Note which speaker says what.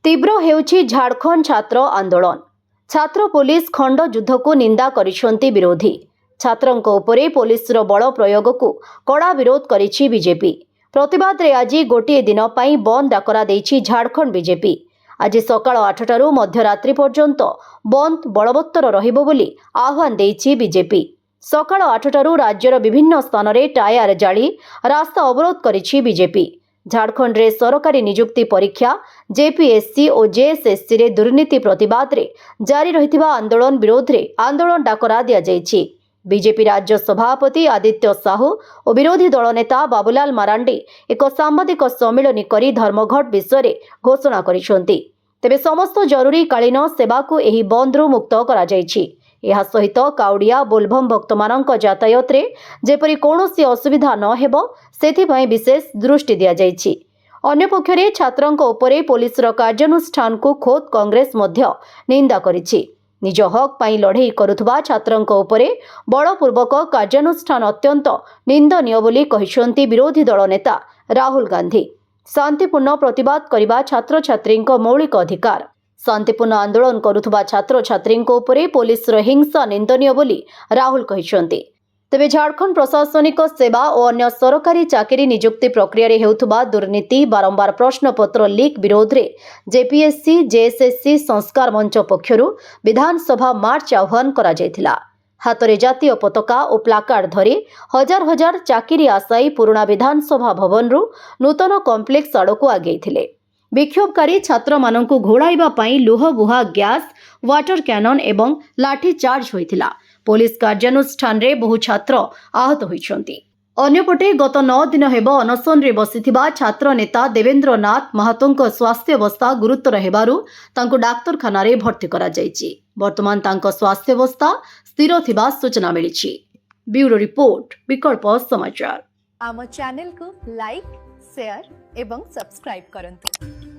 Speaker 1: तीव्र हेउछि झारखंड छात्र आंदोलन। छात्र पुलिस खंड युद्ध को निंदा करिसेंती विरोधी। छात्रंक उपरे पुलिसर बल प्रयोग को कड़ा विरोध करिछि बीजेपी। प्रतिवाद रे आज गोटे दिन पई बंद डाकरा देछि झारखंड बीजेपी। आज सकाळ 8टारू मध्यरात्रि पर्यंत बंद बलवत्तर रहिबो बोली आह्वान देछि बीजेपी। सकाळ 8टारू राज्यर विभिन्न स्थान रे टायर जाली रास्ता अवरोध करिछि बीजेपी। झारखंड रे सरकारी नियुक्ति परीक्षा जेपीएससी और जेएसएससी रे दुर्नीति प्रतिवाद रे जारी रहिथिबा आंदोलन विरोध रे आंदोलन डाकरा दिया जायछि। बीजेपी राज्य सभापति आदित्य साहू और विरोधी दल नेता बाबूलाल मारांडी एक सांबादिक सम्मेलन करी धर्मघट विषय घोषणा करिसेंती। तेबे समस्त जरूरीकालीन सेवा को एही बंद रु मुक्त करा जायछि। यह सहित काउडिया बोलबम भक्त मानक यातायात रे जेपरि कौनसी असुविधा न हेबो सेथिपई विशेष दृष्टि दिया जायछि। अन्य पक्षरे छात्रंक उपरे पुलिसर कार्यानुष्ठान को खोद कांग्रेस मध्य निंदा करिछि। निज हक पई लढेई करुथबा छात्रंक उपरे बलपूर्वक कार्यानुष्ठान अत्यंत निंदनीय बोली कहिसेंती विरोधी दल नेता राहुल गांधी। शांतिपूर्ण प्रतिवाद करिबा छात्र छात्रींक मौलिक अधिकार। शांतिपूर्ण आंदोलन करुथबा छात्र छात्रींक उपरे पुलिसर हिंसा निंदनीय बोली राहुल कहिसेंती। तेबे झारखंड प्रशासनिक सेवा और अन्य सरकारी चाकरी नियुक्ति प्रक्रिया रे हेउथबा दुर्नीति बारंबार प्रश्नपत्र लीक विरोध रे जेपीएससी जेएसएससी संस्कार मंच पक्षरु विधानसभा मार्च आह्वान करा जायथिला। हातरे जातीय पताका और प्लाकार्ड धरी हजार हजार चाकरी आशायी पुराना विधानसभा भवन रु नूतन कॉम्प्लेक्स आड़कू आगेइथिले। विक्षोभकारी छात्र मानकु घोड़ाइबा पई लुहबुहा गैस वाटर कैनन एवं लाठी चार्ज होइथिला। पुलिस कार्यानुष्ठान रे बहु छात्र आहत होइछंती। अन्यपटे गत 9 दिन हेब अनशन रे बसिथिबा छात्र नेता देवेंद्र नाथ महातोंक स्वास्थ्य अवस्था गुरुतर हेबारु तांको डाक्तरखाना रे भर्ती करा जायछि। वर्तमान तांको स्वास्थ्य अवस्था स्थिर थिबा सूचना मिलिछि। ब्यूरो रिपोर्ट विकल्प समाचार।
Speaker 2: आम चैनल को लाइक शेयर एवं सब्सक्राइब करंतु।